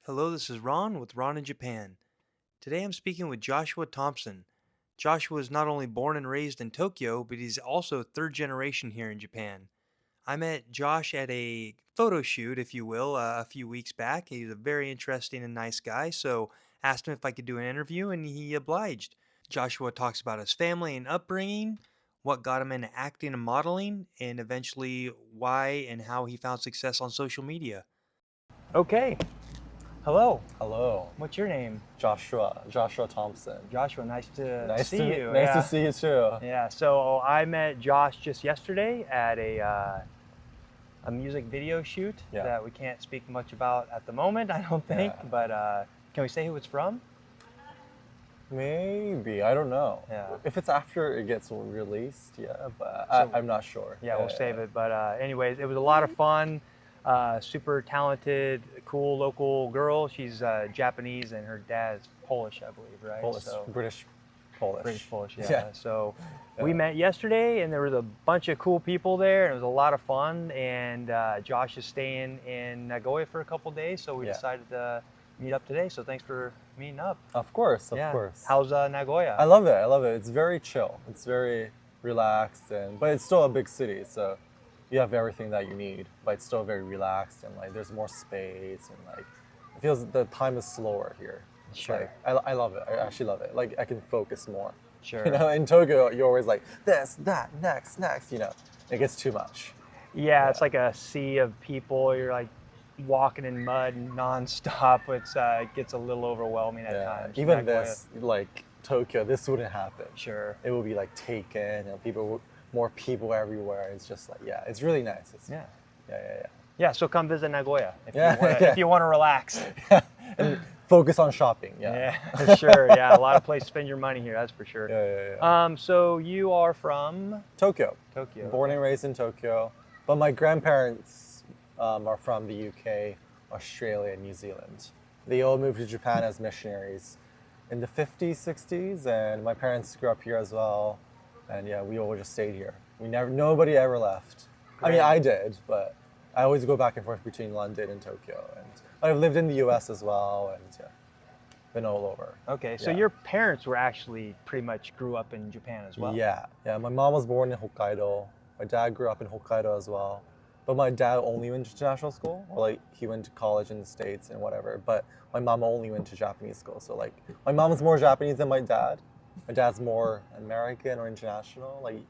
Hello, this is Ron with Ron in Japan. Today I'm speaking with Joshua Thomson. Joshua is not only born and raised in Tokyo, but he's also third generation here in Japan. I met Josh at a photo shoot, if you will, a few weeks back. He's a very interesting and nice guy, so asked him if I could do an interview, and he obliged. Joshua talks about his family and upbringing, what got him into acting and modeling, and eventually why and how he found success on social media. Okay, hello. Hello, What's your name? Joshua Thompson. Joshua, nice to Nice see to you. nice Yeah. to see you too. Yeah. So I met Josh just yesterday at a music video shoot Yeah. that we can't speak much about at the moment, I don't think. Yeah. But can we say who it's from? Maybe, I don't know. Yeah. If it's after it gets released, yeah, but So- I'm not sure. Yeah, we'll save it. But anyways, it was a lot of fun. Super talented, cool local girl. She's Japanese and her dad's Polish, I believe, right? Polish, So, British, Polish. British Polish, yeah. Yeah. So Yeah. we met yesterday, and there was a bunch of cool people there, and it was a lot of fun. And Josh is staying in Nagoya for a couple days, so we Yeah. decided to meet up today. So thanks for meeting up. Of course. How's Nagoya? I love it. It's very chill. It's very relaxed, but it's still a big city, so you have everything that you need. But it's still very relaxed, and like there's more space, and like it feels the time is slower here. It's Sure. like, I love it. I actually love it. Like I can focus more. Sure. You know, in Tokyo, you're always like this, that, next. You know, it gets too much. Yeah, it's like a sea of people. You're like walking in mud nonstop. It gets a little overwhelming at Yeah. times. Even Nagoya. this, like Tokyo, this wouldn't happen. Sure. It would be like taken, more people everywhere. It's just like, yeah, it's really nice. Yeah. Yeah. Yeah. So come visit Nagoya Yeah, if you want to relax. And focus on shopping. Yeah. Yeah, sure. Yeah, a lot of place to spend your money here. That's for sure. Yeah. So you are from Tokyo. Tokyo. Born and raised in Tokyo, but my grandparents are from the UK, Australia, and New Zealand. They all moved to Japan as missionaries in the 50s, 60s, and my parents grew up here as well. And yeah, we all just stayed here. Nobody ever left. I mean, Great. I did, but I always go back and forth between London and Tokyo. And I've lived in the US as well, and yeah, been all over. Okay, so Yeah. your parents were actually pretty much grew up in Japan as well. Yeah. My mom was born in Hokkaido. My dad grew up in Hokkaido as well. But my dad only went to international school, or like he went to college in the States and whatever. But my mom only went to Japanese school. So like my mom's more Japanese than my dad. My dad's more American or international. Like,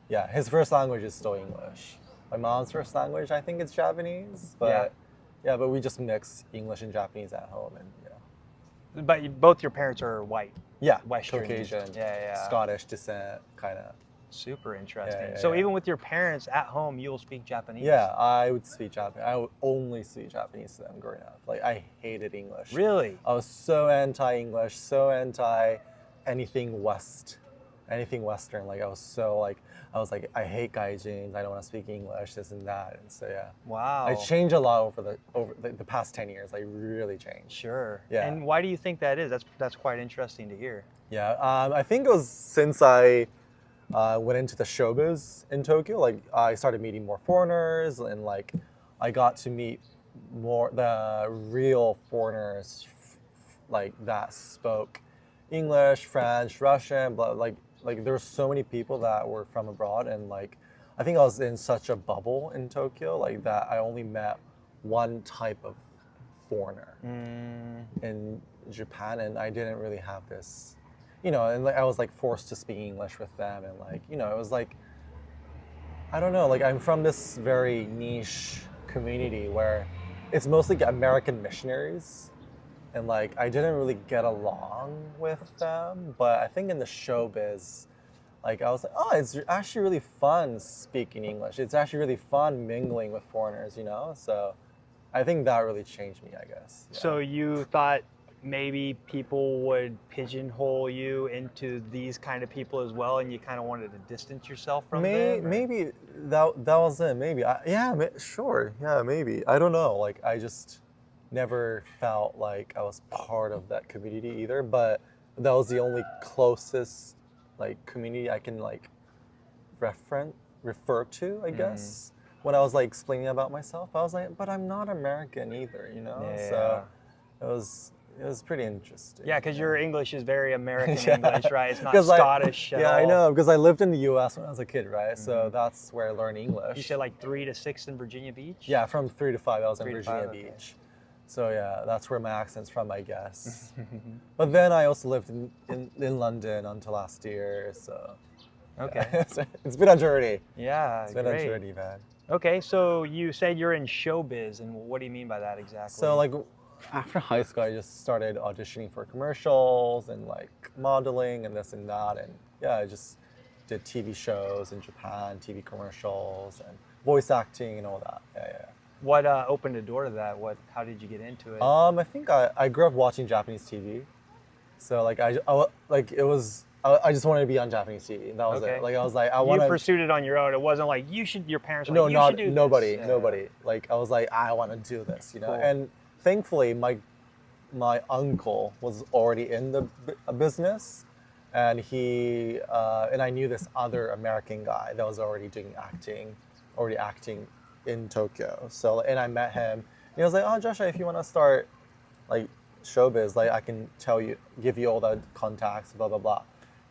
yeah, his first language is still English. My mom's first language, I think it's Japanese. But yeah, but we just mix English and Japanese at home, and yeah. But both your parents are white. Yeah, Western. Caucasian, Yeah. Scottish descent, kind of. Super interesting. Yeah, So yeah. even with your parents at home, you'll speak Japanese. Yeah, I would speak Japanese. I would only speak Japanese to them growing up. Like, I hated English. Really? I was so anti-English, so anti anything Western. Like, I was like, I hate gaijins. I don't want to speak English, this and that. And so, yeah. Wow. I changed a lot over the past 10 years. I really changed. Sure. Yeah. And why do you think that is? That's quite interesting to hear. Yeah, I think it was since I went into the showbiz in Tokyo. Like I started meeting more foreigners, and like I got to meet more the real foreigners, like that spoke English, French, Russian. But like there were so many people that were from abroad, and like I think I was in such a bubble in Tokyo, like that I only met one type of foreigner in Japan, and I didn't really have this. You know, and like, I was like forced to speak English with them, and like, you know, it was like, I don't know, like I'm from this very niche community where it's mostly American missionaries, and like I didn't really get along with them. But I think in the showbiz, like I was like, oh, it's actually really fun speaking English. It's actually really fun mingling with foreigners, you know. So I think that really changed me, I guess. Yeah. So you thought maybe people would pigeonhole you into these kind of people as well, and you kind of wanted to distance yourself from them? Or? Maybe that was it. Maybe sure. Yeah, maybe. I don't know. Like I just never felt like I was part of that community either. But that was the only closest like community I can like refer to, I guess. When I was like explaining about myself, I was like, but I'm not American either, you know. Yeah. So it was pretty interesting. Yeah, because your English is very American Yeah. English, right? It's not 'Cause Scottish at Yeah, I all. know, because I lived in the U.S. when I was a kid, right? So that's where I learned English. You said like 3 to 6 in Virginia Beach? Yeah, from 3 to 5, I was in 3 to Virginia 5, okay. Beach. So yeah, that's where my accent's from, I guess. But then I also lived in London until last year, so Okay. it's been a journey. Yeah, It's been great. a journey, man. Okay, so you said you're in showbiz, and what do you mean by that exactly? So like after high school, I just started auditioning for commercials and like modeling and this and that, and yeah, I just did TV shows in Japan, TV commercials, and voice acting and all that. Yeah. What opened the door to that? How did you get into it? I think I grew up watching Japanese TV, so like I just wanted to be on Japanese TV. That was Okay. it. Like I was like, I You want to. pursued it on your own. It wasn't like your parents were No, like, you not should do this. nobody, Yeah. nobody. Like I was like, I want to do this, Cool. And thankfully, my uncle was already in the business, and he and I knew this other American guy that was already acting in Tokyo. So and I met him. And he was like, "Oh, Joshua, if you want to start like showbiz, like I can give you all the contacts, blah blah blah."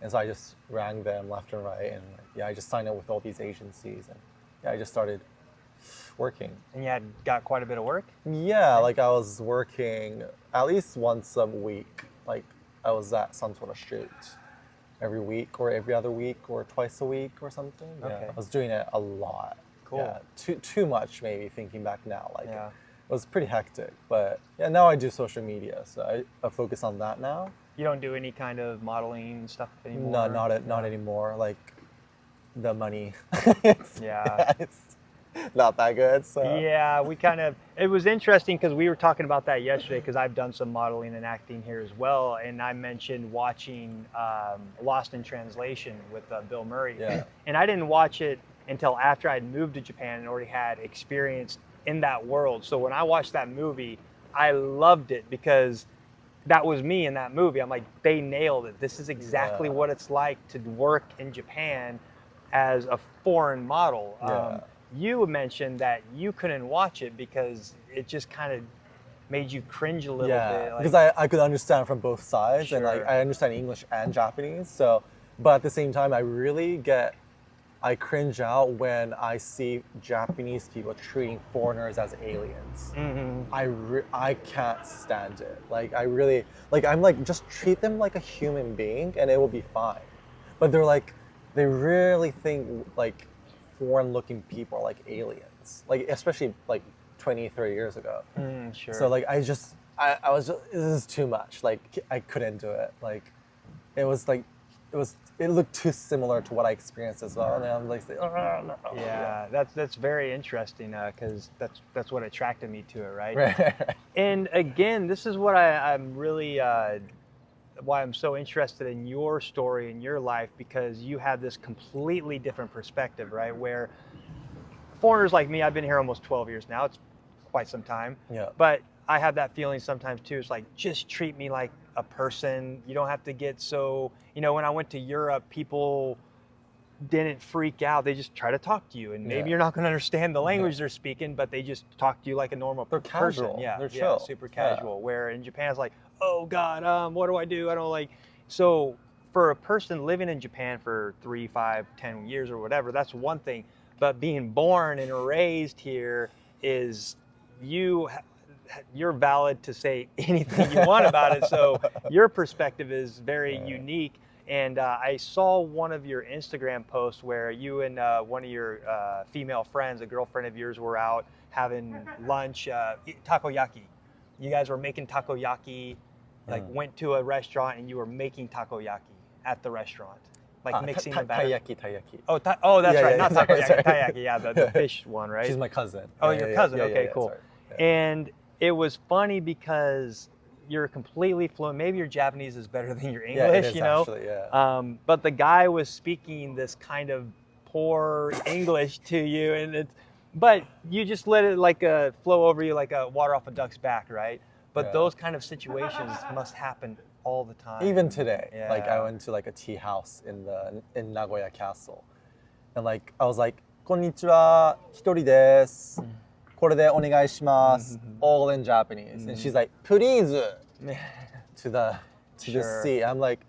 And so I just rang them left and right, and yeah, I just signed up with all these agencies, and yeah, I just started working. And you got quite a bit of work? Yeah, like I was working at least once a week. Like I was at some sort of shoot every week or every other week or twice a week or something. Yeah, Okay. I was doing it a lot. Cool. Yeah, too much maybe thinking back now. Like Yeah. it was pretty hectic. But yeah, now I do social media, so I focus on that now. You don't do any kind of modeling stuff anymore? No, not anymore. Like the money. Yeah. It's not that good. So Yeah, it was interesting because we were talking about that yesterday because I've done some modeling and acting here as well. And I mentioned watching Lost in Translation with Bill Murray. Yeah. And I didn't watch it until after I'd moved to Japan and already had experience in that world. So when I watched that movie, I loved it because that was me in that movie. I'm like, they nailed it. This is exactly Yeah. what it's like to work in Japan as a foreign model. Yeah. You mentioned that you couldn't watch it because it just kind of made you cringe a little bit. Like, because I could understand from both sides, and like Sure. I understand English and Japanese. So, but at the same time, I cringe out when I see Japanese people treating foreigners as aliens. Mhm. I can't stand it. Like I really I'm like, just treat them like a human being and it will be fine. But they really think like foreign looking people are like aliens. Like especially like 20, 30 years ago. Sure. So like I was just, this is too much. Like I couldn't do it. Like it looked too similar to what I experienced as well. And I'm like, oh, no. yeah, that's very interesting because that's what attracted me to it, right? Right. And again, this is what I'm really why I'm so interested in your story and your life, because you have this completely different perspective, right? Where foreigners like me, I've been here almost 12 years now. It's quite some time. Yeah. But I have that feeling sometimes too. It's like, just treat me like a person. You don't have to get so, when I went to Europe, people didn't freak out. They just try to talk to you, and maybe Yeah. you're not going to understand the language they're speaking, but they just talk to you like a normal They're person. casual. Yeah, They're yeah, chill. super Yeah. casual. Where in Japan, it's like, oh God, what do? I don't like. So for a person living in Japan for 3, 5, 10 years or whatever, that's one thing. But being born and raised here is you're valid to say anything you want about it. So your perspective is very unique. And I saw one of your Instagram posts where you and one of your female friends, a girlfriend of yours, were out having lunch, takoyaki. You guys were making takoyaki, went to a restaurant and you were making takoyaki at the restaurant. Like mixing the batter. Taiyaki. Oh, that's Yeah, right. yeah, Not sorry, takoyaki, sorry. taiyaki. Yeah, the fish one, right? She's my cousin. Oh, your cousin. Okay, cool. Sorry. Yeah. And it was funny because you're completely fluent. Maybe your Japanese is better than your English, Yeah, it is actually, yeah. But the guy was speaking this kind of poor English to you, and but you just let it flow over you like a water off a duck's back, right? But Yeah. those kind of situations must happen all the time. Even today, like I Yeah. went to like a tea house in Nagoya Castle, and like I was like, "Konnichiwa, 一人です.これでお願いします all in Japanese. And she's like, please, to the Sure. seat. I'm like,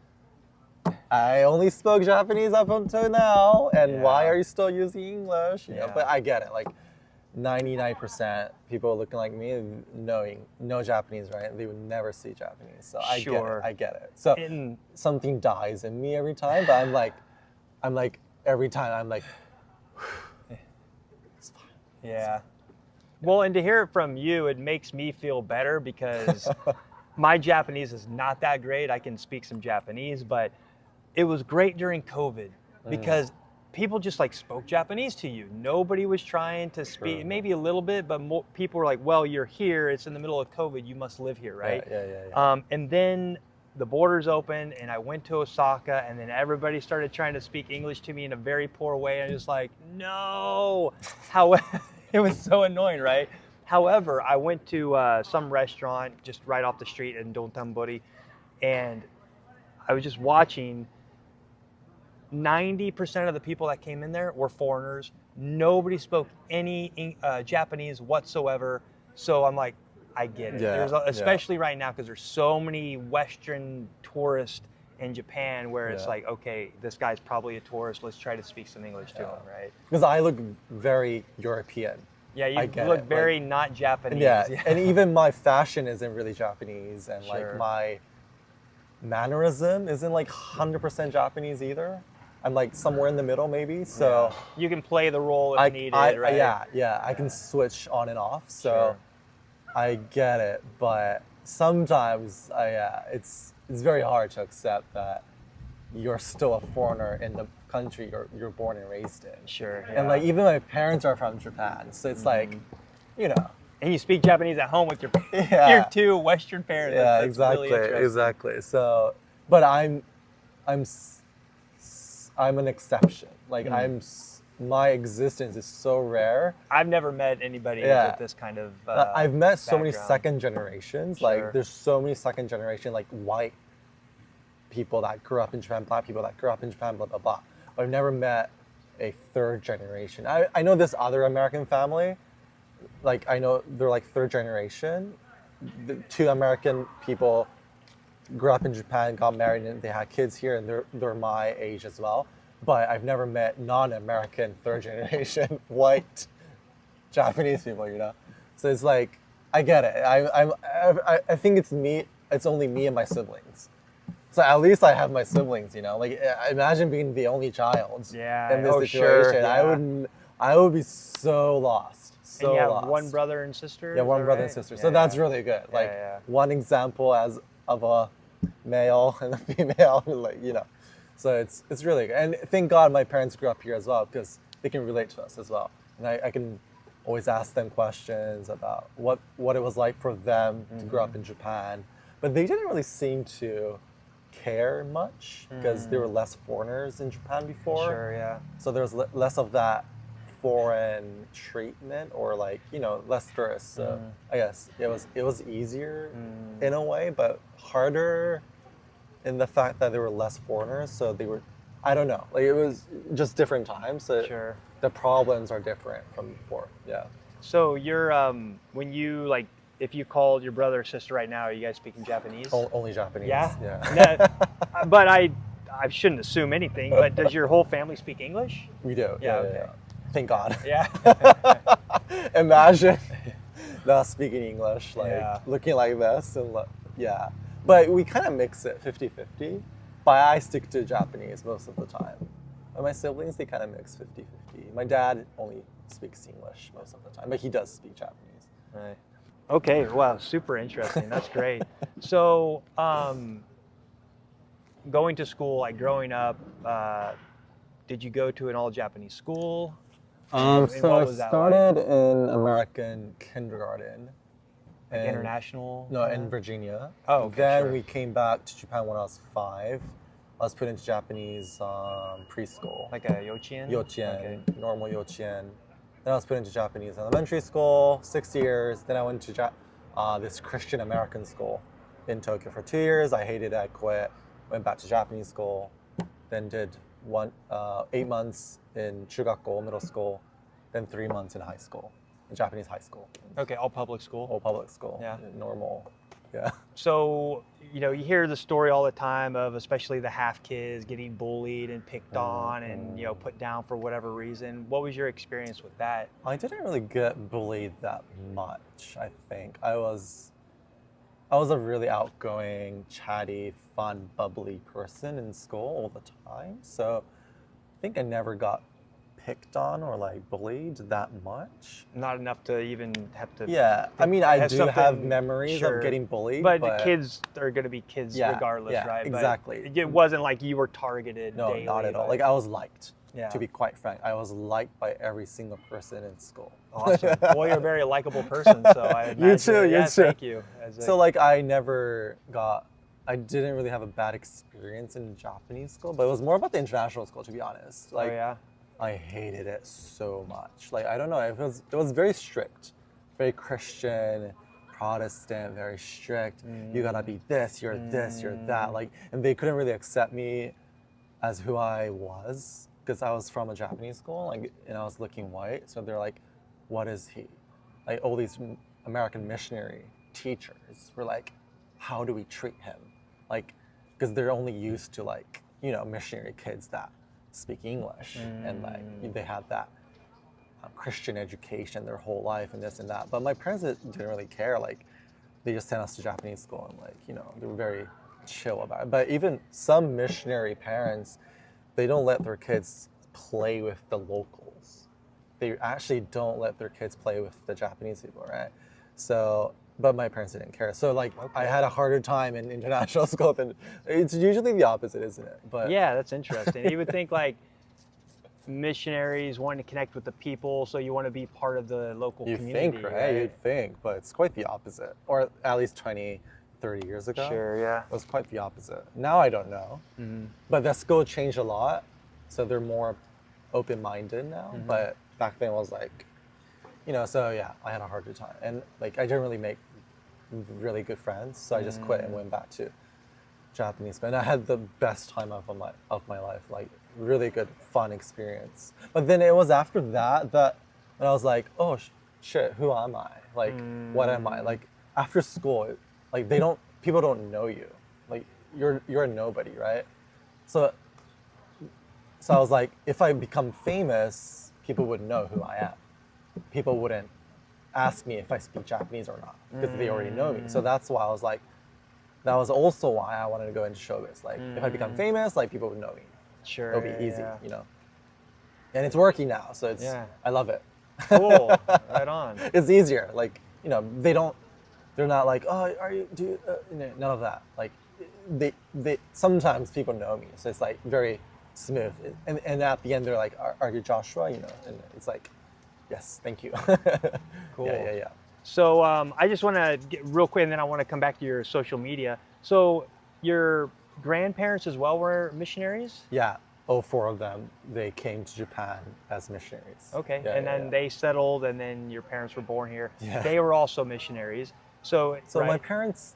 I only spoke Japanese up until now, and why Yeah. are you still using English? You know, Yeah. but I get it. Like 99% people looking like me, knowing no Japanese, right? They would never see Japanese. So I get Sure. it. I get it. So And something dies in me every time, but I'm like every time I'm like, it's fine. yeah. Well, and to hear it from you, it makes me feel better because my Japanese is not that great. I can speak some Japanese, but it was great during COVID because people just like spoke Japanese to you. Nobody was trying to speak, True. maybe a little bit, but more, people were like, well, you're here. It's in the middle of COVID. You must live here, right? Yeah. And then the borders opened and I went to Osaka and then everybody started trying to speak English to me in a very poor way. I'm just like, no. It was so annoying, right? However, I went to some restaurant just right off the street in Dontambori, and I was just watching. 90% of the people that came in there were foreigners. Nobody spoke any Japanese whatsoever. So I'm like, I get it. Yeah, Especially right now, because there's so many Western tourists in Japan where it's like, okay, this guy's probably a tourist. Let's try to speak some English to him, right? Because I look very European. Yeah, I you get look it. very Like, not Japanese. yeah, and even my fashion isn't really Japanese, and Sure. like my mannerism isn't like 100% Japanese either. I'm like somewhere in the middle maybe. So you can play the role if needed, right? Yeah, I can switch on and off. So Sure. I get it, but sometimes it's very hard to accept that you're still a foreigner in the country you're born and raised in. Sure. And like even my parents are from Japan, so it's like, you know. And you speak Japanese at home with your Yeah. your two Western parents. Yeah, That's exactly, really interesting. exactly. So, but I'm an exception. Like my existence is so rare. I've never met anybody Yeah. with this kind of. I've met so many background. second generations. Sure. Like there's so many second generation like white people that grew up in Japan, black people that grew up in Japan, blah blah blah. But I've never met a third generation. I know this other American family. Like I know they're like third generation. The two American people grew up in Japan, got married, and they had kids here, and they're my age as well. But I've never met non-American third generation white Japanese people, you know. So it's like I get it. I think it's me. It's only me and my siblings. So at least I have my siblings, you know. Like imagine being the only child Yeah. in this Oh, situation. sure. Yeah. I would be so lost. So and you have lost. one brother and sister. Yeah, is one that brother right? and sister. Yeah, So that's yeah. really good. Like yeah. one example of a male and a female, like you know. So it's really good. And thank God my parents grew up here as well because they can relate to us as well. And I can always ask them questions about what it was like for them to grow up in Japan. But they didn't really seem to care much because there were less foreigners in Japan before. Sure. Yeah. So there's less of that foreign treatment or like, you know, less tourists. So I guess it was easier in a way, but harder in the fact that there were less foreigners. So they were, I don't know, like it was just different times. So Sure. the problems are different from before. Yeah. So you're when you like if you called your brother or sister right now, are you guys speaking Japanese? Only Japanese. Yeah. Yeah. But I shouldn't assume anything. But does your whole family speak English? We do. Yeah, okay. Thank God. Yeah. Imagine not speaking English, like Yeah. looking like this and yeah. But we kind of mix it 50-50. But I stick to Japanese most of the time. And my siblings, they kind of mix 50-50. My dad only speaks English most of the time, but he does speak Japanese. Right. Okay. Wow. Super interesting. That's great. So, going to school, like growing up, did you go to an all Japanese school? So what I was that started in American kindergarten. Like and- international? No, in Virginia. Oh, okay, Then sure. we came back to Japan when I was 5. I was put into Japanese preschool. Like a yochien? Yochien, Okay. normal yochien. Then I was put into Japanese elementary school, 6 years. Then I went to this Christian American school in Tokyo for 2 years. I hated it, I quit. Went back to Japanese school. Then did 8 months in chugakko, middle school. Then 3 months in high school. Japanese high school. Okay, all public school. All public school. Yeah. Normal. Yeah. So, you hear the story all the time of especially the half kids getting bullied and picked on and, put down for whatever reason. What was your experience with that? I didn't really get bullied that much, I think. I was a really outgoing, chatty, fun, bubbly person in school all the time. So I think I never got picked on or like bullied that much. Not enough to even have to. Yeah, I mean, I do have something- memories sure. of getting bullied, But the kids are going to be kids Yeah, regardless, yeah, right? But exactly. it wasn't like you were targeted no, daily. not at all. by- Like I was liked. Yeah. To be quite frank, I was liked by every single person in school. Awesome. Well, you're a very likable person, so I imagine. You too, you yeah, too. Thank you. So like I didn't really have a bad experience in Japanese school, but it was more about the international school, to be honest. Like, oh, yeah? I hated it so much. Like, I don't know, it was very strict, very Christian, Protestant, very strict. You gotta be this, you're that. Like, and they couldn't really accept me as who I was because I was from a Japanese school, like, and I was looking white. So they're like, what is he? Like, all these American missionary teachers were like, how do we treat him? Like, because they're only used to like, missionary kids that speak English and like they had that Christian education their whole life and this and that. But my parents didn't really care. Like, they just sent us to Japanese school and like, they were very chill about it. But even some missionary parents, they don't let their kids play with the locals. They actually don't let their kids play with the Japanese people, right? So, but my parents didn't care. So like, I had a harder time in international school than, it's usually the opposite, isn't it? But yeah, that's interesting. You would think like missionaries wanting to connect with the people, so you want to be part of the local community. You think, right? You'd think, but it's quite the opposite. Or at least 20, 30 years ago. Sure, yeah. It was quite the opposite. Now I don't know. But the school changed a lot, so they're more open-minded now. But back then it was like, so yeah, I had a harder time. And like, I didn't really make really good friends, so I just quit and went back to Japanese school. And I had the best time of my life, like really good, fun experience. But then it was after that when I was like, oh shit, who am I? Like, what am I? Like, after school, like people don't know you. Like, you're a nobody, right? So I was like, if I become famous, people would know who I am. People wouldn't ask me if I speak Japanese or not because they already know me. So that's why I was like, that was also why I wanted to go into showbiz. Like, if I become famous, like, people would know me. Sure. It'll be easy, And it's working now, so it's I love it. Cool. Right on. It's easier. Like, they're not like, oh, none of that. Like, they sometimes people know me, so it's like very smooth. And at the end they're like, are you Joshua? And it's like, yes, thank you. Cool. Yeah. So I just want to get real quick, and then I want to come back to your social media. So your grandparents as well were missionaries? Yeah. All four of them, they came to Japan as missionaries. Okay. Yeah, and then they settled, and then your parents were born here. Yeah. They were also missionaries. So right. My parents,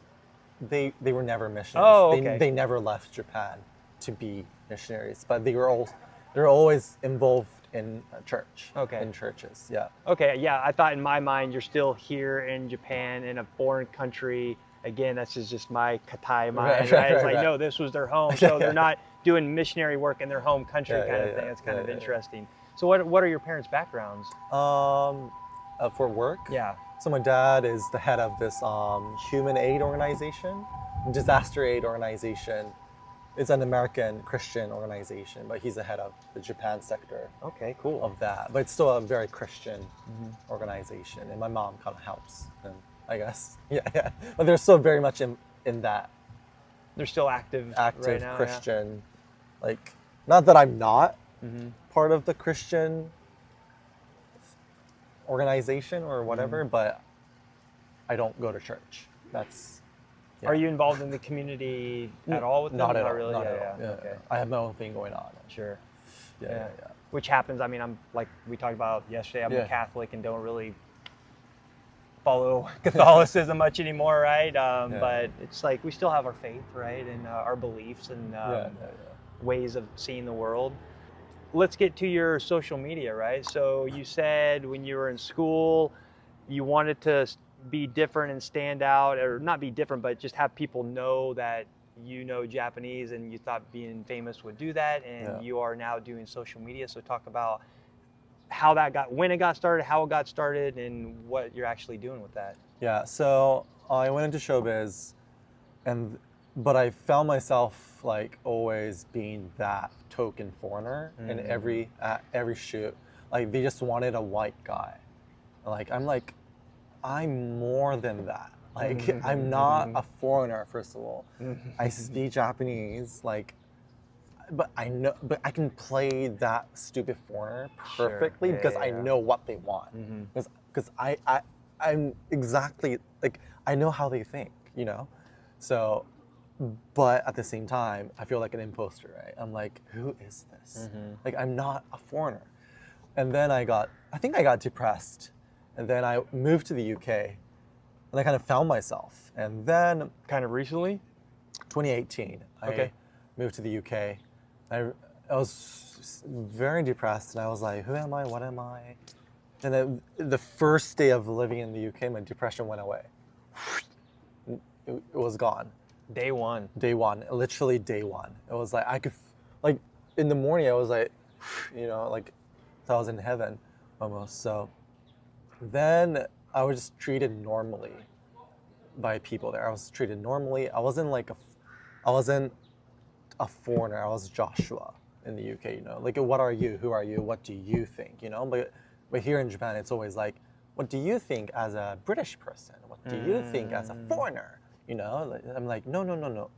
they were never missionaries. Oh, okay. They never left Japan to be missionaries, but they're always involved in church. Okay. In churches, yeah. Okay, yeah. I thought in my mind you're still here in Japan in a foreign country. Again, that's just my Katai mind, right? It's like, no, this was their home, so they're not doing missionary work in their home country kind of thing. It's kind of interesting. So what are your parents' backgrounds? For work? Yeah. So my dad is the head of this human aid organization, disaster aid organization. It's an American Christian organization, but he's the head of the Japan sector. Okay, cool. Of that, but it's still a very Christian organization, and my mom kind of helps them, I guess. Yeah. But they're still very much in that. They're still active right now, Christian, like, not that I'm not part of the Christian organization or whatever, but I don't go to church. That's. Yeah. Are you involved in the community at all with them? Not at all. Really? Not at all. Yeah. Okay. I have my own thing going on. Sure. Yeah. Which happens. I mean, I'm like we talked about yesterday. I'm a Catholic and don't really follow Catholicism much anymore, right? But it's like we still have our faith, right, and our beliefs and ways of seeing the world. Let's get to your social media, right? So you said when you were in school, you wanted to be different and stand out, or not be different, but just have people know that you know Japanese, and you thought being famous would do that, and you are now doing social media. So talk about when it got started, how it got started, and what you're actually doing with that. Yeah, so I went into showbiz, but I found myself like always being that token foreigner in every shoot. Like they just wanted a white guy. Like I'm more than that. Like I'm not a foreigner, first of all. I speak Japanese, but I can play that stupid foreigner perfectly because I know what they want. Because I'm exactly like I know how they think, you know. So, but at the same time, I feel like an imposter, right? I'm like, who is this? Like I'm not a foreigner. And then I think I got depressed, and then I moved to the UK, and I kind of found myself. And then Kind of recently? 2018, I moved to the UK. I was very depressed, and I was like, who am I? What am I? And then the first day of living in the UK, my depression went away. It was gone. Day one. Day one, literally day one. It was like like in the morning, I was like, you know, like I was in heaven almost. So then I was just treated normally by people there. I was treated normally. I wasn't a foreigner. I was Joshua in the UK, you know. Like, what are you? Who are you? What do you think? You know. But here in Japan, it's always like, what do you think as a British person? What do you think as a foreigner? You know. I'm like, no.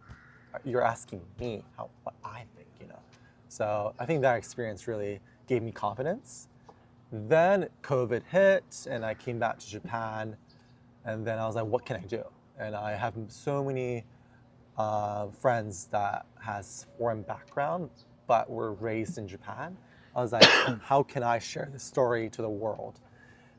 You're asking me what I think. You know. So I think that experience really gave me confidence. Then COVID hit, and I came back to Japan, and then I was like, what can I do? And I have so many friends that has foreign background, but were raised in Japan. I was like, how can I share this story to the world?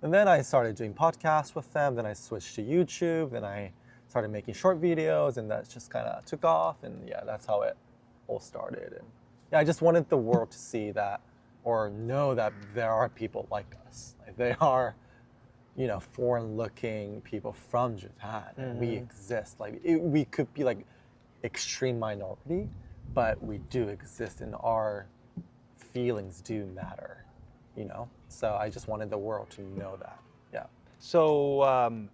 And then I started doing podcasts with them. Then I switched to YouTube. Then I started making short videos, and that just kind of took off. And yeah, that's how it all started. And yeah, I just wanted the world to see that, or know that there are people like us. Like they are, you know, foreign-looking people from Japan. And we exist. Like we could be like extreme minority, but we do exist, and our feelings do matter, you know. So I just wanted the world to know that. Yeah. So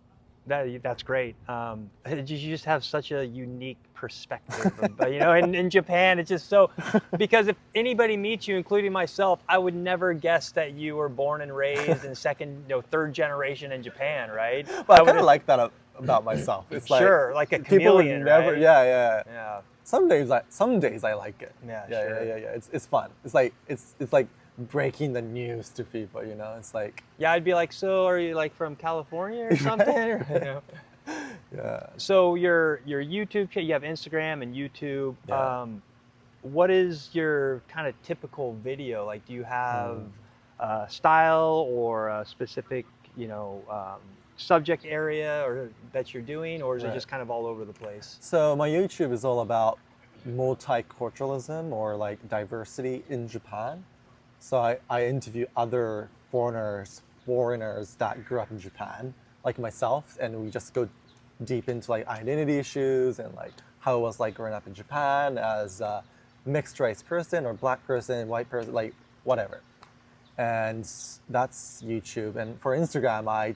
that's great. You just have such a unique perspective, you know. In Japan, it's just so, because if anybody meets you, including myself, I would never guess that you were born and raised in third generation in Japan, right? But I kind of like that about myself. It's like, sure, like a people would chameleon, never. right? Yeah. Some days I like it. Yeah. It's fun. It's like breaking the news to people, you know. It's like, yeah, I'd be like, so are you like from California or something? You know? Yeah. So your YouTube channel, you have Instagram and YouTube. Yeah. What is your kind of typical video? Like, do you have a style or a specific, you know, subject area or that you're doing, or is it just kind of all over the place? So my YouTube is all about multiculturalism, or like diversity in Japan. So I interview other foreigners that grew up in Japan, like myself, and we just go deep into like identity issues and like how it was like growing up in Japan as a mixed race person, or black person, white person, like whatever. And that's YouTube. And for Instagram, I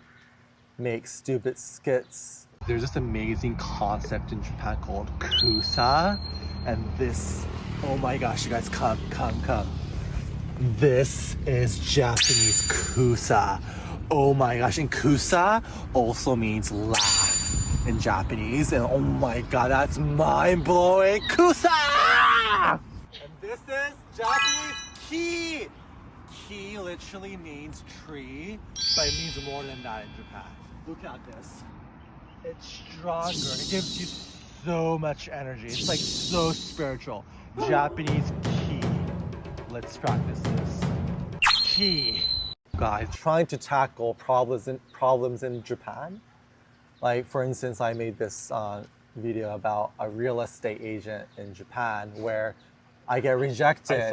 make stupid skits. There's this amazing concept in Japan called kusa, and this, oh my gosh, you guys, come. This is Japanese kusa. Oh my gosh, and kusa also means laugh in Japanese, and oh my god, that's mind-blowing. Kusa! And this is Japanese ki. Ki literally means tree, but it means more than that in Japan. Look at this. It's stronger. It gives you so much energy. It's like so spiritual. Japanese ki. Let's practice this. Ki. Guys, trying to tackle problems in Japan. Like, for instance, I made this video about a real estate agent in Japan where I get rejected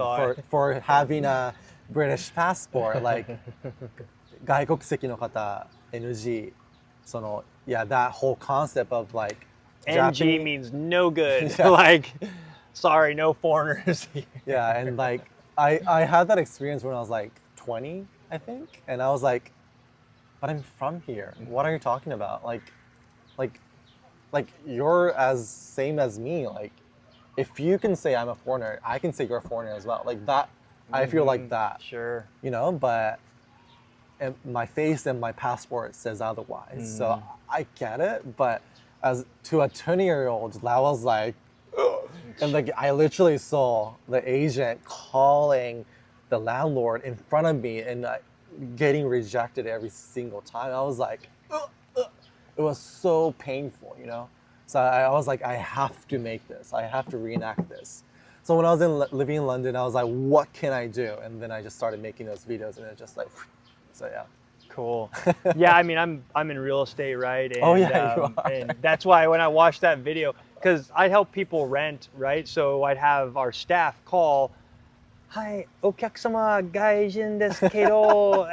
for having a British passport. Like, 外国籍の方 NG, that whole concept of like NG means no good. Yeah. Like, sorry, no foreigners here. Yeah, and like I had that experience when I was like 20, I think, and I was like, but I'm from here. What are you talking about? Like you're as same as me. Like, if you can say I'm a foreigner, I can say you're a foreigner as well. Like that, I feel like that. Sure. You know, but my face and my passport says otherwise. So I get it, but as to a 20-year-old, that was like, ugh. And like I literally saw the agent calling the landlord in front of me and getting rejected every single time. I was like, ugh, ugh. It was so painful, you know. So I was like, I have to make this. I have to reenact this. So when I was living in London, I was like, what can I do? And then I just started making those videos, and it just like, so yeah. Cool. Yeah, I mean, I'm in real estate, right? And, Oh yeah, you are. and that's why when I watched that video, because I help people rent, right? So I'd have our staff call, "Hi, お客様外人ですけど、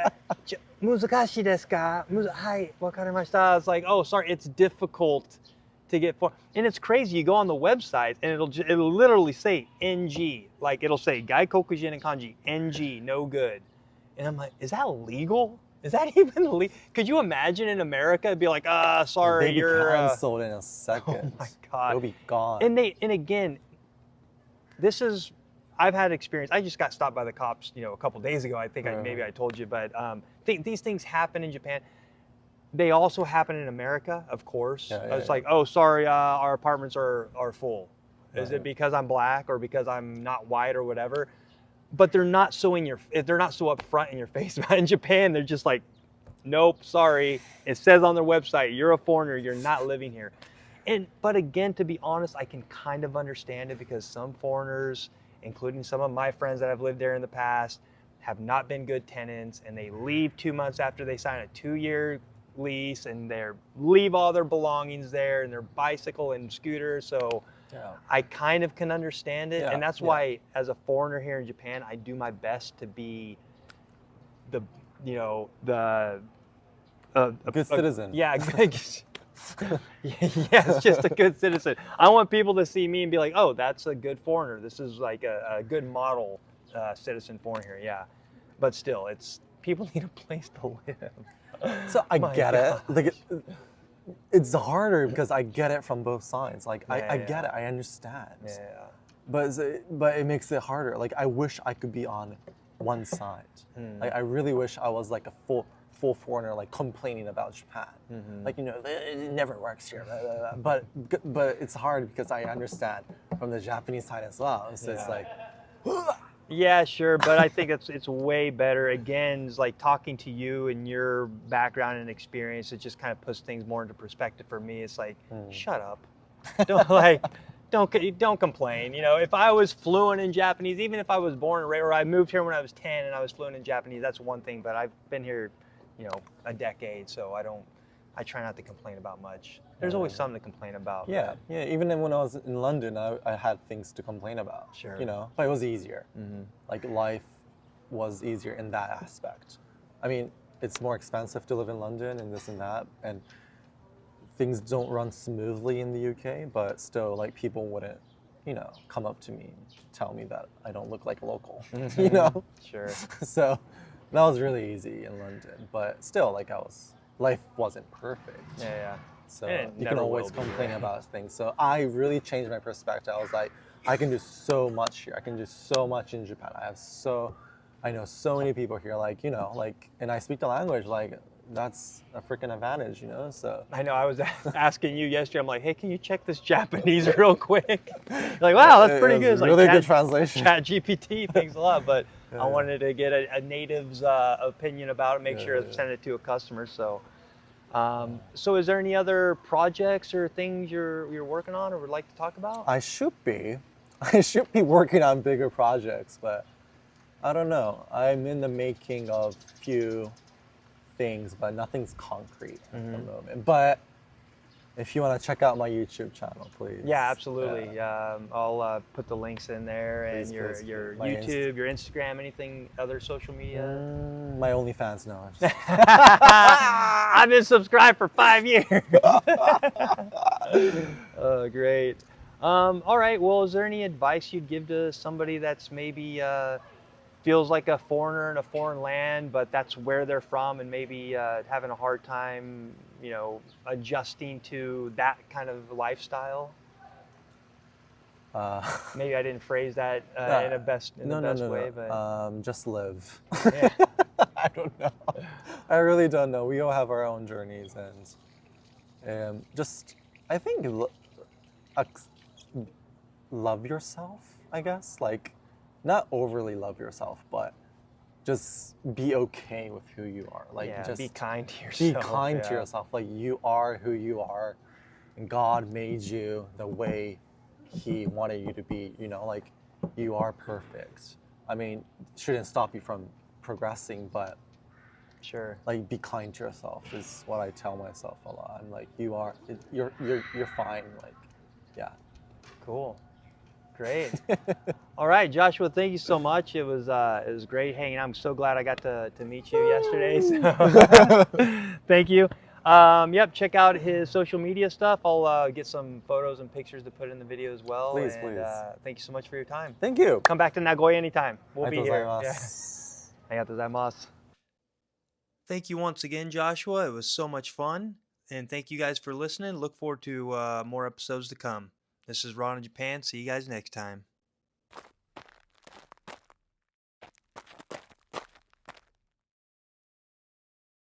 難しいですか?" "Hi, わかりました." It's like, oh, sorry, it's difficult to get for, and it's crazy. You go on the website and it'll literally say NG, like it'll say 外国人 and kanji NG, no good, and I'm like, is that legal? Is that even legal? Could you imagine in America? It'd be like, sorry, They'd be you're canceled in a second. Oh my God. They'll be gone. And again, I've had experience. I just got stopped by the cops, a couple days ago. I think maybe I told you, but these things happen in Japan. They also happen in America, of course. It's like, oh, sorry, our apartments are full. Is it because I'm black or because I'm not white or whatever? But they're not so upfront in your face. In Japan, they're just like, nope, sorry. It says on their website, you're a foreigner, you're not living here. But again, to be honest, I can kind of understand it because some foreigners, including some of my friends that have lived there in the past, have not been good tenants, and they leave 2 months after they sign a 2-year lease, and they leave all their belongings there and their bicycle and scooter. So I kind of can understand it, and that's why, as a foreigner here in Japan, I do my best to be the good citizen. Yeah, yes, just a good citizen. I want people to see me and be like, oh, that's a good foreigner. This is like a good model citizen foreigner here. Yeah, but still, people need a place to live. So I get it. Like it's harder because I get it from both sides. Like I get it. I understand. Yeah. But it makes it harder. Like I wish I could be on one side. Like I really wish I was like a full foreigner, like complaining about Japan. Like it never works here. Blah, blah, blah. But it's hard because I understand from the Japanese side as well. So it's like. Yeah, sure, but I think it's way better. Again, it's like talking to you and your background and experience. It just kind of puts things more into perspective for me. It's like, shut up, don't complain. If I was fluent in Japanese, even if I was born and raised, or I moved here when I was 10 and I was fluent in Japanese, that's one thing. But I've been here, a decade, so I try not to complain about much. There's always something to complain about. Yeah. Even when I was in London, I had things to complain about. Sure. But it was easier. Like life was easier in that aspect. I mean, it's more expensive to live in London and this and that, and things don't run smoothly in the UK. But still, like people wouldn't, come up to me and tell me that I don't look like a local. Sure. So that was really easy in London. But still, like life wasn't perfect. Yeah. So you can always complain about things. So I really changed my perspective. I was like, I can do so much here. I can do so much in Japan. I know so many people here, and I speak the language, like that's a freaking advantage, so. I know, I was asking you yesterday, I'm like, hey, can you check this Japanese real quick? You're like, wow, that's pretty good. It's really like good translation. Chat GPT, thanks a lot, but I wanted to get a native's opinion about it, make sure to send it to a customer, so. So is there any other projects or things you're working on or would like to talk about? I should be working on bigger projects, but I don't know. I'm in the making of few things, but nothing's concrete at the moment. But if you want to check out my YouTube channel, please. Yeah, absolutely. I'll put the links in there, Please, and your please. your My YouTube, your Instagram, anything other social media. My OnlyFans, no. I've been subscribed for 5 years. Oh, great. All right. Well, is there any advice you'd give to somebody that's maybe feels like a foreigner in a foreign land, but that's where they're from, and maybe having a hard time, adjusting to that kind of lifestyle? Maybe I didn't phrase that in the best way, but just live. yeah. I don't know. I really don't know. We all have our own journeys, and just I think love yourself. I guess like not overly love yourself, but just be okay with who you are. Like Yeah, just be kind to yourself. be kind to yourself. Like you are who you are, and God made you the way He wanted you to be. Like you are perfect. I mean, it shouldn't stop you from progressing, but Sure. like be kind to yourself is what I tell myself a lot. I'm like, you're fine. Like, yeah. Cool. Great. All right, Joshua, thank you so much. It was great hanging out. I'm so glad I got to meet you yesterday. So thank you. Yep, check out his social media stuff. I'll get some photos and pictures to put in the video as well. Please, and, please. Thank you so much for your time. Thank you. Come back to Nagoya anytime. We'll be here. Gozaimasu. Yeah. Arigatou gozaimasu. Thank you once again, Joshua. It was so much fun. And thank you guys for listening. Look forward to more episodes to come. This is Ron in Japan. See you guys next time.